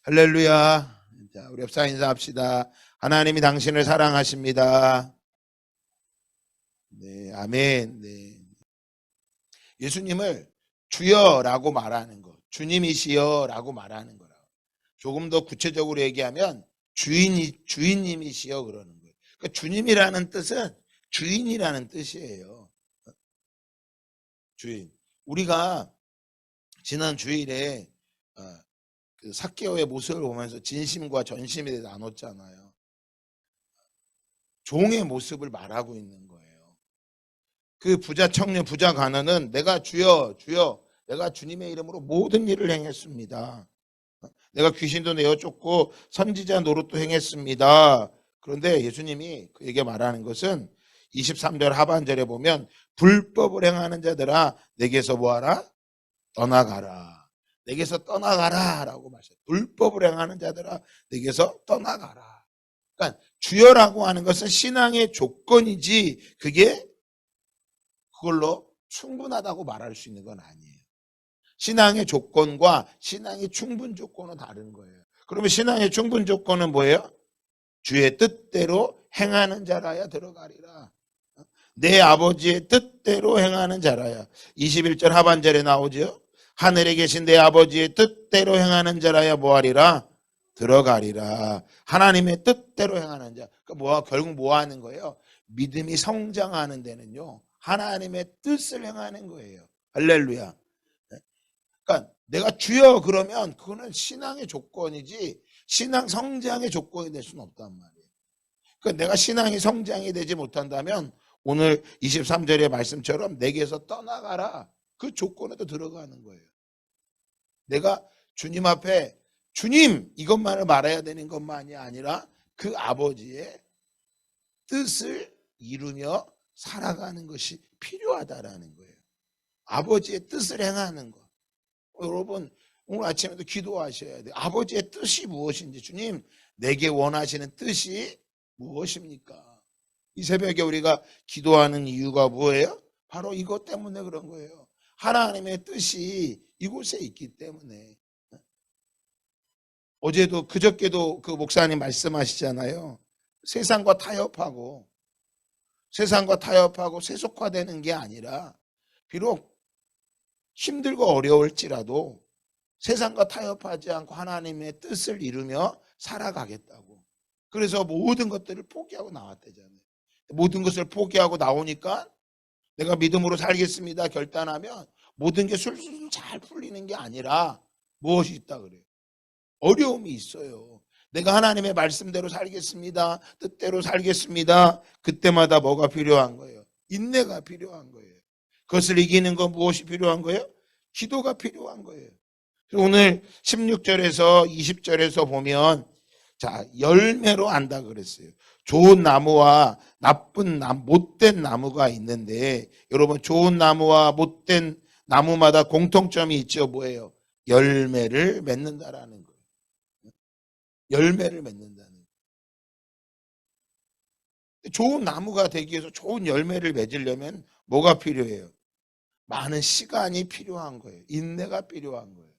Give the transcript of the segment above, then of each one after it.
할렐루야. 자, 우리 협사 인사합시다. 하나님이 당신을 사랑하십니다. 네, 아멘. 네. 예수님을 주여라고 말하는 것, 주님이시여라고 말하는 거라. 조금 더 구체적으로 얘기하면 주인님이시여 그러는 거예요. 그러니까 주님이라는 뜻은 주인이라는 뜻이에요. 주인. 우리가 지난 주일에 그 삭개오의 모습을 보면서 진심과 전심에 대해서 나눴잖아요. 종의 모습을 말하고 있는 거예요. 그 부자 청년, 부자 가난은 내가 주여, 주여, 내가 주님의 이름으로 모든 일을 행했습니다. 내가 귀신도 내어 쫓고 선지자 노릇도 행했습니다. 그런데 예수님이 그에게 말하는 것은 23절 하반절에 보면 불법을 행하는 자들아 내게서 뭐하라? 떠나가라. 내게서 떠나가라 라고 말했어요. 불법을 행하는 자들아 내게서 떠나가라. 그러니까 주여라고 하는 것은 신앙의 조건이지 그걸로 충분하다고 말할 수 있는 건 아니에요. 신앙의 조건과 신앙의 충분 조건은 다른 거예요. 그러면 신앙의 충분 조건은 뭐예요? 주의 뜻대로 행하는 자라야 들어가리라. 내 아버지의 뜻대로 행하는 자라야. 21절 하반절에 나오죠. 하늘에 계신 내 아버지의 뜻대로 행하는 자라야 뭐하리라? 들어가리라. 하나님의 뜻대로 행하는 자. 그러니까 결국 뭐 하는 거예요? 믿음이 성장하는 데는요, 하나님의 뜻을 행하는 거예요. 할렐루야. 그러니까 내가 주여 그러면 그거는 신앙의 조건이지 신앙 성장의 조건이 될 수는 없단 말이에요. 그러니까 내가 신앙이 성장이 되지 못한다면 오늘 23절의 말씀처럼 내게서 떠나가라. 그 조건에도 들어가는 거예요. 내가 주님 앞에 주님 이것만을 말해야 되는 것만이 아니라 그 아버지의 뜻을 이루며 살아가는 것이 필요하다라는 거예요. 아버지의 뜻을 행하는 것. 여러분 오늘 아침에도 기도하셔야 돼요. 아버지의 뜻이 무엇인지, 주님 내게 원하시는 뜻이 무엇입니까? 이 새벽에 우리가 기도하는 이유가 뭐예요? 바로 이것 때문에 그런 거예요. 하나님의 뜻이 이곳에 있기 때문에. 어제도 그저께도 그 목사님 말씀하시잖아요. 세상과 타협하고 세속화되는 게 아니라 비록 힘들고 어려울지라도 세상과 타협하지 않고 하나님의 뜻을 이루며 살아가겠다고. 그래서 모든 것들을 포기하고 나왔대잖아요. 모든 것을 포기하고 나오니까 내가 믿음으로 살겠습니다 결단하면 모든 게 술술 잘 풀리는 게 아니라 무엇이 있다 그래요? 어려움이 있어요. 내가 하나님의 말씀대로 살겠습니다, 뜻대로 살겠습니다. 그때마다 뭐가 필요한 거예요? 인내가 필요한 거예요. 그것을 이기는 건 무엇이 필요한 거예요? 기도가 필요한 거예요. 오늘 16절에서 20절에서 보면 자, 열매로 안다 그랬어요. 좋은 나무와 나쁜 못된 나무가 있는데 여러분 좋은 나무와 못된 나무마다 공통점이 있죠. 뭐예요? 열매를 맺는다라는 거예요. 열매를 맺는다는 거예요. 좋은 나무가 되기 위해서 좋은 열매를 맺으려면 뭐가 필요해요? 많은 시간이 필요한 거예요. 인내가 필요한 거예요.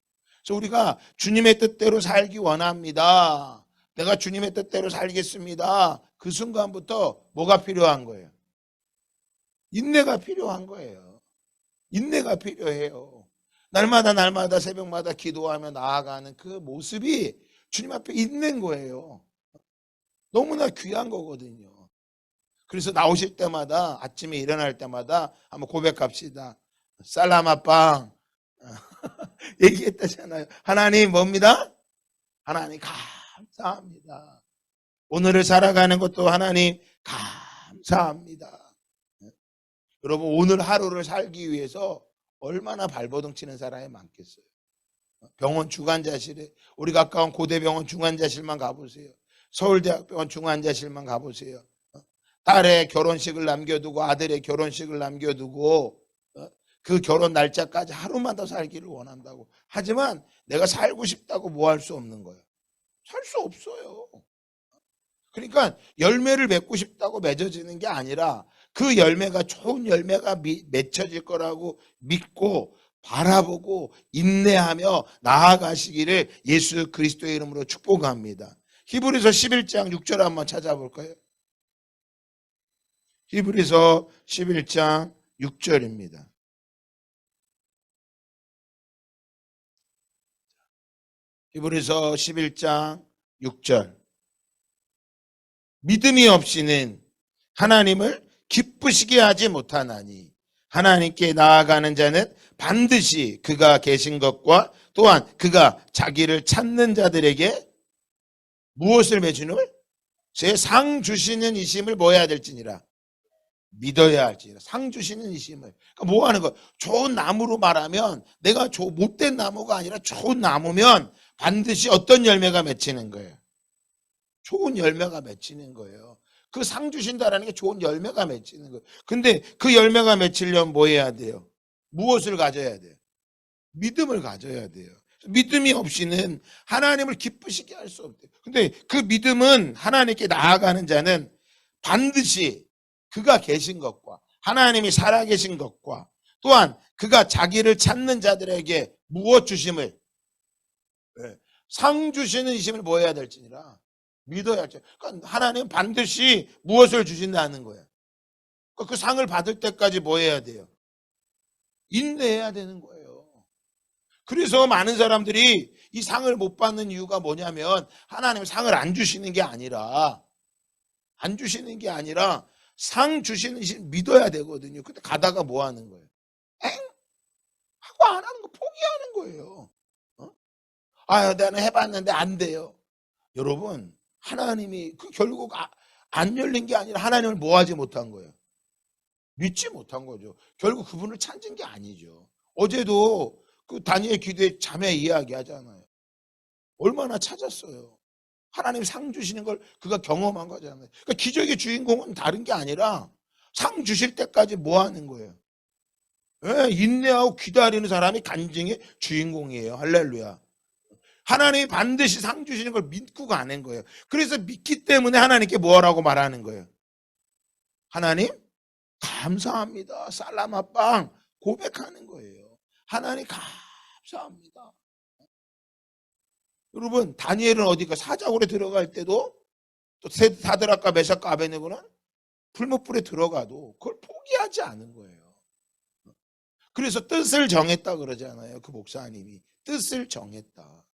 그래서 우리가 주님의 뜻대로 살기 원합니다. 내가 주님의 뜻대로 살겠습니다. 그 순간부터 뭐가 필요한 거예요? 인내가 필요한 거예요. 인내가 필요해요. 날마다 새벽마다 기도하며 나아가는 그 모습이 주님 앞에 있는 거예요. 너무나 귀한 거거든요. 그래서 나오실 때마다 아침에 일어날 때마다 한번 고백합시다. 살라마빵 얘기했다잖아요. 하나님 뭡니다? 하나님 감사합니다. 오늘을 살아가는 것도 하나님 감사합니다. 여러분 오늘 하루를 살기 위해서 얼마나 발버둥 치는 사람이 많겠어요. 병원 중환자실에 우리 가까운 고대병원 중환자실만 가보세요. 서울대학병원 중환자실만 가보세요. 딸의 결혼식을 남겨두고 아들의 결혼식을 남겨두고 그 결혼 날짜까지 하루만 더 살기를 원한다고. 하지만 내가 살고 싶다고 뭐 할 수 없는 거예요. 살 수 없어요. 그러니까 열매를 맺고 싶다고 맺어지는 게 아니라 그 열매가 좋은 열매가 맺혀질 거라고 믿고 바라보고 인내하며 나아가시기를 예수 그리스도의 이름으로 축복합니다. 히브리서 11장 6절 한번 찾아볼까요? 히브리서 11장 6절입니다. 히브리서 11장 6절. 믿음이 없이는 하나님을 기쁘시게 하지 못하나니 하나님께 나아가는 자는 반드시 그가 계신 것과 또한 그가 자기를 찾는 자들에게 무엇을 맺으노? 제 상 주시는 이심을 뭐 해야 될지니라 믿어야 할지니라. 상 주시는 이심을. 그러니까 뭐 하는 거? 좋은 나무로 말하면 내가 못된 나무가 아니라 좋은 나무면 반드시 어떤 열매가 맺히는 거예요? 좋은 열매가 맺히는 거예요. 그 상 주신다라는 게 좋은 열매가 맺히는 거예요. 근데 그 열매가 맺히려면 뭐 해야 돼요? 무엇을 가져야 돼요? 믿음을 가져야 돼요. 믿음이 없이는 하나님을 기쁘시게 할 수 없대요. 근데 그 믿음은 하나님께 나아가는 자는 반드시 그가 계신 것과 하나님이 살아계신 것과 또한 그가 자기를 찾는 자들에게 무엇 주심을, 상 주시는 이심을 뭐 해야 될지니라 믿어야 할지. 그러니까 하나님 반드시 무엇을 주신다는 거예요. 그 상을 받을 때까지 뭐 해야 돼요? 인내해야 되는 거예요. 그래서 많은 사람들이 이 상을 못 받는 이유가 뭐냐면 하나님 상을 안 주시는 게 아니라 상 주시는 신 믿어야 되거든요. 근데 가다가 뭐 하는 거예요? 하고 안 하는 거 포기하는 거예요. 나는 해봤는데 안 돼요. 여러분, 하나님이 결국 안 열린 게 아니라 하나님을 뭐 하지 못한 거예요? 믿지 못한 거죠. 결국 그분을 찾은 게 아니죠. 어제도 그 다니엘 기도에 자매 이야기 하잖아요. 얼마나 찾았어요. 하나님 상 주시는 걸 그가 경험한 거잖아요. 그러니까 기적의 주인공은 다른 게 아니라 상 주실 때까지 뭐 하는 거예요? 인내하고 기다리는 사람이 간증의 주인공이에요. 할렐루야. 하나님이 반드시 상 주시는 걸 믿고 가는 거예요. 그래서 믿기 때문에 하나님께 뭐라고 말하는 거예요? 하나님 감사합니다. 살라마빵 고백하는 거예요. 하나님 감사합니다. 여러분, 다니엘은 어디가 사자굴에 들어갈 때도 또 사드락과 메삭과 아베네고는 풀무불에 들어가도 그걸 포기하지 않은 거예요. 그래서 뜻을 정했다 그러잖아요. 그 목사님이 뜻을 정했다.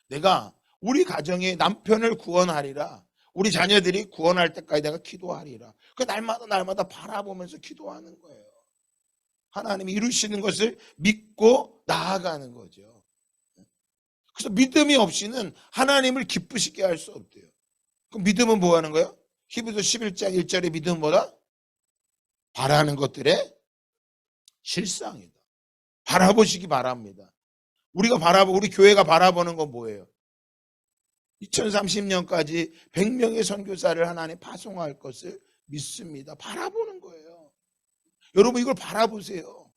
내가 우리 가정의 남편을 구원하리라. 우리 자녀들이 구원할 때까지 내가 기도하리라. 그 날마다 바라보면서 기도하는 거예요. 하나님이 이루시는 것을 믿고 나아가는 거죠. 그래서 믿음이 없이는 하나님을 기쁘시게 할 수 없대요. 그럼 믿음은 뭐 하는 거예요? 히브리서 11장 1절의 믿음은 뭐다? 바라는 것들의 실상이다. 바라보시기 바랍니다. 우리 교회가 바라보는 건 뭐예요? 2030년까지 100명의 선교사를 하나님 파송할 것을 믿습니다. 바라보는 거예요. 여러분 이걸 바라보세요.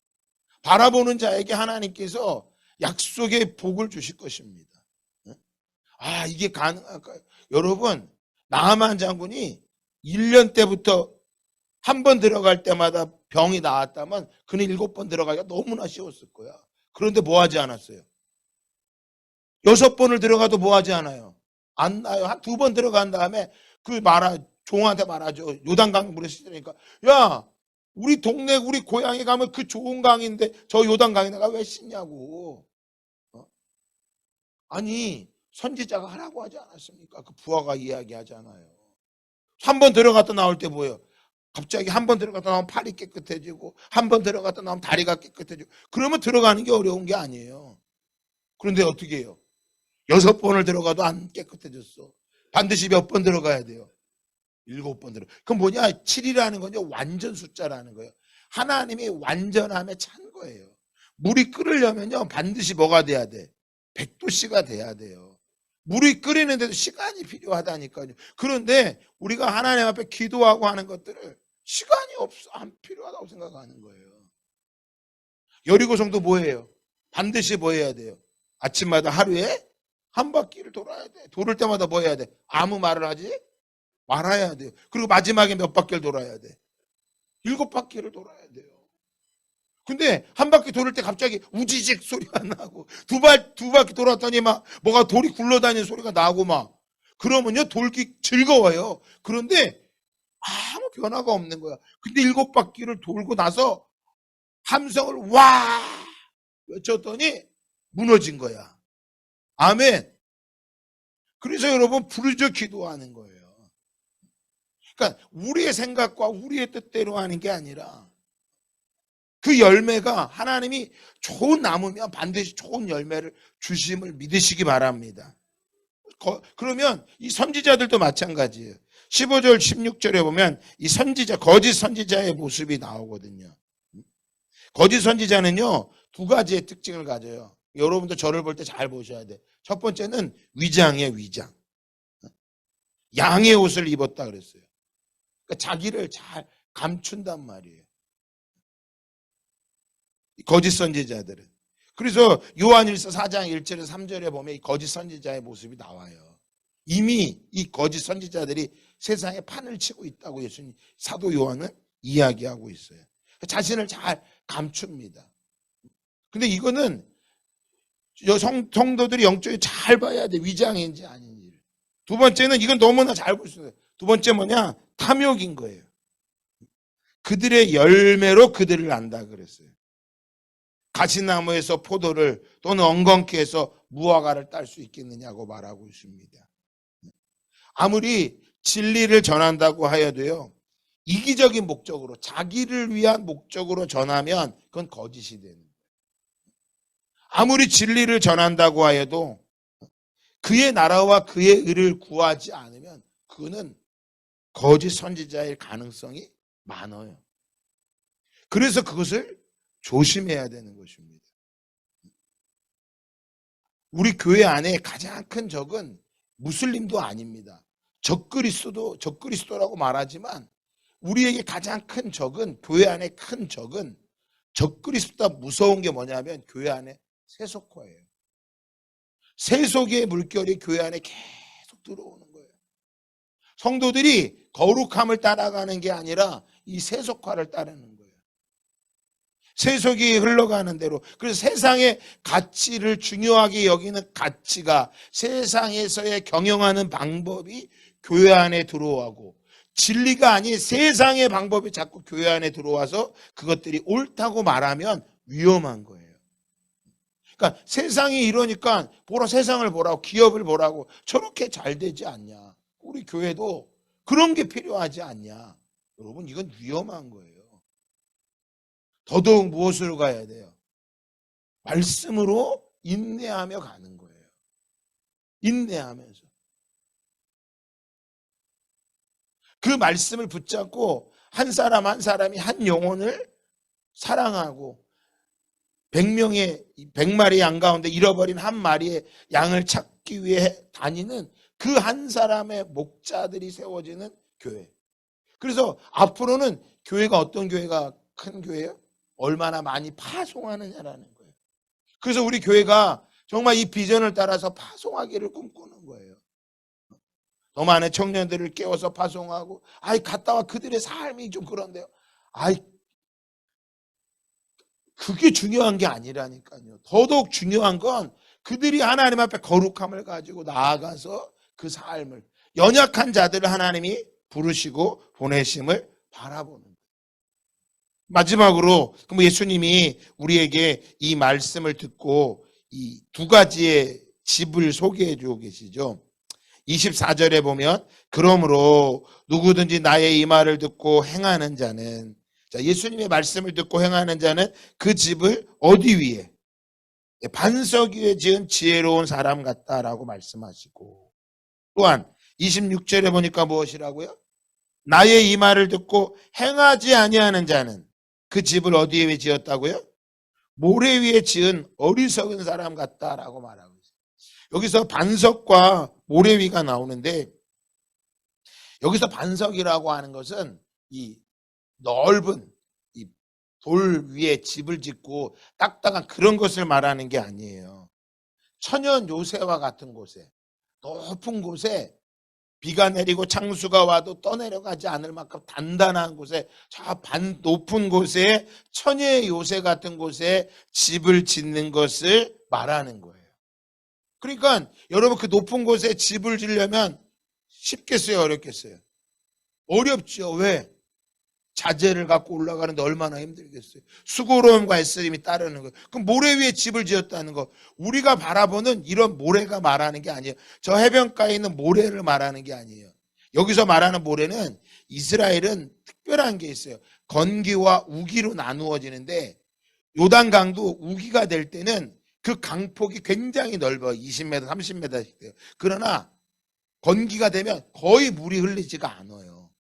바라보는 자에게 하나님께서 약속의 복을 주실 것입니다. 이게 가능할까요? 여러분, 나아만 장군이 1년 때부터 한 번 들어갈 때마다 병이 나았다면 그는 7번 들어가기가 너무나 쉬웠을 거야. 그런데 뭐 하지 않았어요? 6번을 들어가도 뭐 하지 않아요? 안 나요. 한 2번 들어간 다음에 종한테 말하죠. 요단강 물에 씻으니까 야, 우리 동네 우리 고향에 가면 그 좋은 강인데 저 요단강에 내가 왜 씻냐고. 아니 선지자가 하라고 하지 않았습니까? 그 부하가 이야기하잖아요. 한 번 들어갔다 나올 때 뭐예요? 갑자기 한 번 들어갔다 나오면 팔이 깨끗해지고 한 번 들어갔다 나오면 다리가 깨끗해지고 그러면 들어가는 게 어려운 게 아니에요. 그런데 어떻게 해요? 6번을 들어가도 안 깨끗해졌어. 반드시 몇 번 들어가야 돼요? 7번 들어. 그럼 뭐냐? 7이라는 건 완전 숫자라는 거예요. 하나님이 완전함에 찬 거예요. 물이 끓으려면요 반드시 뭐가 돼야 돼? 100도씨가 돼야 돼요. 물이 끓이는데도 시간이 필요하다니까요. 그런데 우리가 하나님 앞에 기도하고 하는 것들을 시간이 없어 안 필요하다고 생각하는 거예요. 여리고성도 뭐예요? 반드시 뭐 해야 돼요? 아침마다 하루에 한 바퀴를 돌아야 돼. 돌을 때마다 뭐 해야 돼? 아무 말을 하지 말아야 돼요. 그리고 마지막에 몇 바퀴를 돌아야 돼? 7바퀴를 돌아야 돼요. 근데 한 바퀴 돌을 때 갑자기 우지직 소리가 나고 두 바퀴 돌았더니 막 뭐가 돌이 굴러다니는 소리가 나고 막 그러면요 돌기 즐거워요. 그런데 아무 변화가 없는 거야. 근데 7바퀴를 돌고 나서 함성을 와 외쳤더니 무너진 거야. 아멘. 그래서 여러분 부르짖어 기도하는 거예요. 그러니까 우리의 생각과 우리의 뜻대로 하는 게 아니라 그 열매가 하나님이 좋은 나무면 반드시 좋은 열매를 주심을 믿으시기 바랍니다. 그러면 이 선지자들도 마찬가지예요. 15절 16절에 보면 이 선지자 거짓 선지자의 모습이 나오거든요. 거짓 선지자는요 2가지의 특징을 가져요. 여러분도 저를 볼 때 잘 보셔야 돼. 첫 번째는 위장이에요. 위장. 양의 옷을 입었다 그랬어요. 그러니까 자기를 잘 감춘단 말이에요. 거짓 선지자들은. 그래서 요한일서 4장 1절에서 3절에 보면 이 거짓 선지자의 모습이 나와요. 이미 이 거짓 선지자들이 세상에 판을 치고 있다고 예수님 사도 요한은 이야기하고 있어요. 자신을 잘 감춥니다. 근데 이거는 성도들이 영적으로 잘 봐야 돼. 위장인지 아닌지. 두 번째는 이건 너무나 잘 볼 수 있어요. 두 번째 뭐냐? 탐욕인 거예요. 그들의 열매로 그들을 안다 그랬어요. 가시나무에서 포도를 또는 엉겅퀴에서 무화과를 딸 수 있겠느냐고 말하고 있습니다. 아무리 진리를 전한다고 하여도요. 이기적인 목적으로 자기를 위한 목적으로 전하면 그건 거짓이 되는 거예요. 아무리 진리를 전한다고 하여도 그의 나라와 그의 의를 구하지 않으면 그는 거짓 선지자일 가능성이 많아요. 그래서 그것을 조심해야 되는 것입니다. 우리 교회 안에 가장 큰 적은 무슬림도 아닙니다. 적그리스도라고 말하지만 우리에게 가장 큰 적은 교회 안에 큰 적은 적그리스도보다 무서운 게 뭐냐면 교회 안에 세속화예요. 세속의 물결이 교회 안에 계속 들어오는 거예요. 성도들이 거룩함을 따라가는 게 아니라 이 세속화를 따르는 거예요. 세속이 흘러가는 대로. 그래서 세상의 가치를 중요하게 여기는 가치가 세상에서의 경영하는 방법이 교회 안에 들어오고 진리가 아닌 세상의 방법이 자꾸 교회 안에 들어와서 그것들이 옳다고 말하면 위험한 거예요. 그러니까 세상이 이러니까 세상을 보라고 기업을 보라고 저렇게 잘 되지 않냐. 우리 교회도 그런 게 필요하지 않냐. 여러분 이건 위험한 거예요. 더더욱 무엇으로 가야 돼요? 말씀으로 인내하며 가는 거예요. 인내하면서. 그 말씀을 붙잡고 한 사람 한 사람이 한 영혼을 사랑하고 100마리 양 가운데 잃어버린 한 마리의 양을 찾기 위해 다니는 그 한 사람의 목자들이 세워지는 교회. 그래서 앞으로는 교회가 어떤 교회가 큰 교회예요? 얼마나 많이 파송하느냐라는 거예요. 그래서 우리 교회가 정말 이 비전을 따라서 파송하기를 꿈꾸는 거예요. 더 많은 청년들을 깨워서 파송하고 갔다 와 그들의 삶이 좀 그런데요. 그게 중요한 게 아니라니까요. 더더욱 중요한 건 그들이 하나님 앞에 거룩함을 가지고 나아가서 그 삶을 연약한 자들을 하나님이 부르시고 보내심을 바라보는 거예요. 마지막으로 예수님이 우리에게 이 말씀을 듣고 이 2가지의 집을 소개해 주고 계시죠. 24절에 보면 그러므로 누구든지 나의 이 말을 듣고 행하는 자는 예수님의 말씀을 듣고 행하는 자는 그 집을 어디 위에? 반석 위에 지은 지혜로운 사람 같다라고 말씀하시고 또한 26절에 보니까 무엇이라고요? 나의 이 말을 듣고 행하지 아니하는 자는 그 집을 어디 위에 지었다고요? 모래 위에 지은 어리석은 사람 같다라고 말하고 있어요. 여기서 반석과 모래 위가 나오는데 여기서 반석이라고 하는 것은 이 넓은 이 돌 위에 집을 짓고 딱딱한 그런 것을 말하는 게 아니에요. 천연 요새와 같은 곳에 높은 곳에 비가 내리고 창수가 와도 떠내려가지 않을 만큼 단단한 곳에, 저 높은 곳에, 처녀의 요새 같은 곳에 집을 짓는 것을 말하는 거예요. 그러니까 여러분, 그 높은 곳에 집을 지으려면 쉽겠어요, 어렵겠어요? 어렵죠. 왜? 자재를 갖고 올라가는데 얼마나 힘들겠어요. 수고로움과 애쓰림이 따르는 거예요. 그럼 모래 위에 집을 지었다는 거, 우리가 바라보는 이런 모래가 말하는 게 아니에요. 저 해변가에 있는 모래를 말하는 게 아니에요. 여기서 말하는 모래는, 이스라엘은 특별한 게 있어요. 건기와 우기로 나누어지는데, 요단강도 우기가 될 때는 그 강폭이 굉장히 넓어요. 20m, 30m씩 돼요. 그러나 건기가 되면 거의 물이 흘리지가 않아요.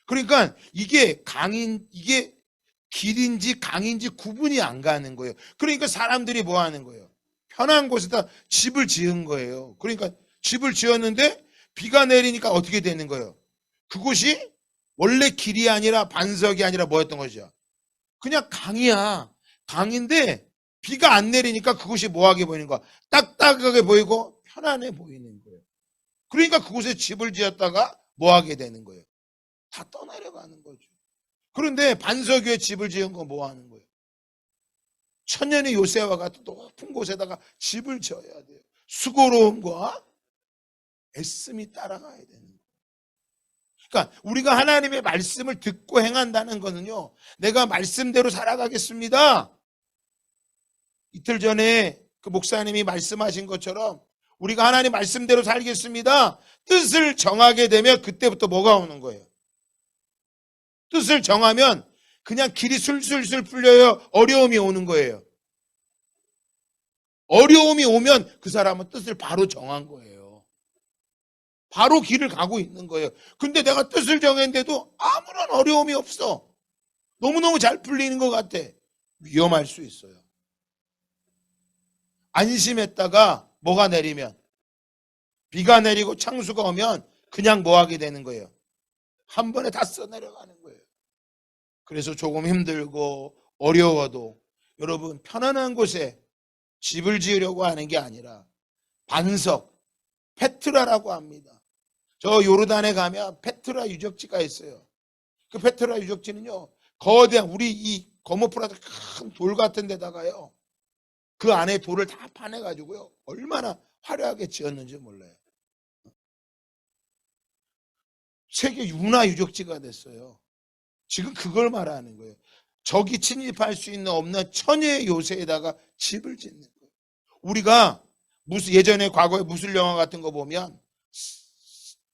그러니까 이게 이게 길인지 강인지 구분이 안 가는 거예요. 그러니까 사람들이 뭐 하는 거예요? 편한 곳에다 집을 지은 거예요. 그러니까 집을 지었는데 비가 내리니까 어떻게 되는 거예요? 그곳이 원래 길이 아니라 반석이 아니라 뭐였던 거죠? 그냥 강이야. 강인데 비가 안 내리니까 그곳이 뭐하게 보이는 거야? 딱딱하게 보이고 편안해 보이는 거예요. 그러니까 그곳에 집을 지었다가 뭐하게 되는 거예요? 다 떠내려가는 거죠. 그런데 반석 위에 집을 지은 건 뭐 하는 거예요? 천년의 요새와 같은 높은 곳에다가 집을 지어야 돼요. 수고로움과 애씀이 따라가야 되는 거예요. 그러니까 우리가 하나님의 말씀을 듣고 행한다는 거는요, 내가 말씀대로 살아가겠습니다. 이틀 전에 그 목사님이 말씀하신 것처럼 우리가 하나님 말씀대로 살겠습니다. 뜻을 정하게 되면 그때부터 뭐가 오는 거예요? 뜻을 정하면 그냥 길이 술술술 풀려요. 어려움이 오는 거예요. 어려움이 오면 그 사람은 뜻을 바로 정한 거예요. 바로 길을 가고 있는 거예요. 근데 내가 뜻을 정했는데도 아무런 어려움이 없어. 너무너무 잘 풀리는 것 같아. 위험할 수 있어요. 안심했다가 뭐가 내리면, 비가 내리고 창수가 오면 그냥 뭐 하게 되는 거예요? 한 번에 다 써내려가는 거예요. 그래서 조금 힘들고 어려워도 여러분, 편안한 곳에 집을 지으려고 하는 게 아니라 반석, 페트라라고 합니다. 저 요르단에 가면 페트라 유적지가 있어요. 그 페트라 유적지는요, 거대한, 우리 이 거모프라도 큰 돌 같은 데다가요, 그 안에 돌을 다 파내가지고요, 얼마나 화려하게 지었는지 몰라요. 세계 문화 유적지가 됐어요. 지금 그걸 말하는 거예요. 적이 침입할 수 있는 없는 천의 요새에다가 집을 짓는 거예요. 우리가 예전에 과거에 무술 영화 같은 거 보면,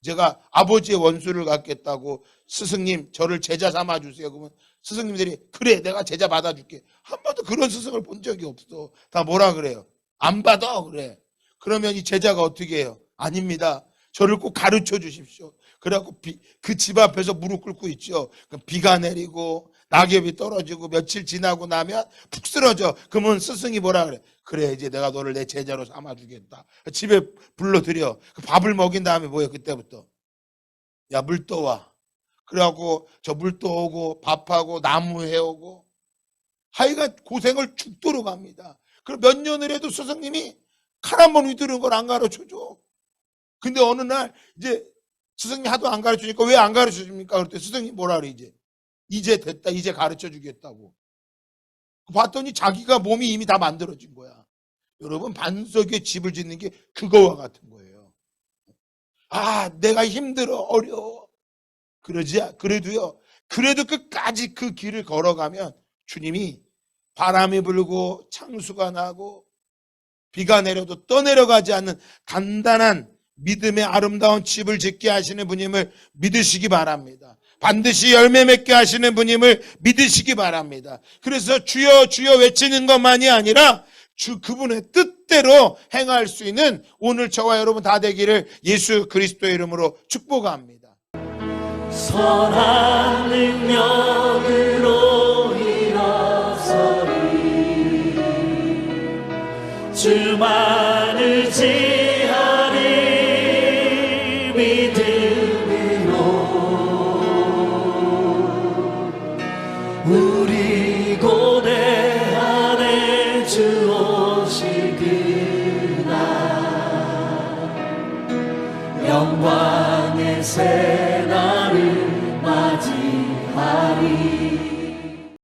제가 아버지의 원수를 갚겠다고, 스승님 저를 제자 삼아 주세요. 그러면 스승님들이 그래 내가 제자 받아줄게. 한 번도 그런 스승을 본 적이 없어. 다 뭐라 그래요? 안 받아 그래. 그러면 이 제자가 어떻게 해요? 아닙니다. 저를 꼭 가르쳐 주십시오. 그래갖고 그 집 앞에서 무릎 꿇고 있죠. 그럼 비가 내리고 낙엽이 떨어지고 며칠 지나고 나면 푹 쓰러져. 그러면 스승이 뭐라 그래? 그래 이제 내가 너를 내 제자로 삼아주겠다. 집에 불러들여. 그 밥을 먹인 다음에 뭐예요? 그때부터 야 물 떠와. 그래갖고 저 물 떠오고 밥하고 나무 해오고 하여간 고생을 죽도록 합니다. 그럼 몇 년을 해도 스승님이 칼 한 번 휘두르는 걸 안 가르쳐줘. 근데 어느 날 이제 스승님 하도 안 가르쳐주니까 왜 안 가르쳐줍니까? 그랬더니 스승님 뭐라 그래? 이제 됐다. 이제 가르쳐 주겠다고. 봤더니 자기가 몸이 이미 다 만들어진 거야. 여러분, 반석 위에 집을 짓는 게 그거와 같은 거예요. 아, 내가 힘들어, 어려워. 그래도요, 그래도 끝까지 그 길을 걸어가면 주님이 바람이 불고 창수가 나고 비가 내려도 떠내려가지 않는 단단한 믿음의 아름다운 집을 짓게 하시는 분임을 믿으시기 바랍니다. 반드시 열매 맺게 하시는 분임을 믿으시기 바랍니다. 그래서 주여 주여 외치는 것만이 아니라 그분의 뜻대로 행할 수 있는 오늘 저와 여러분 다 되기를 예수 그리스도의 이름으로 축복합니다. 선한 능력으로 일어서리 주만을 지하리 믿음으로 우리 고대 안에 주 오실 그날 영광 세상의 새날을 맞이하리.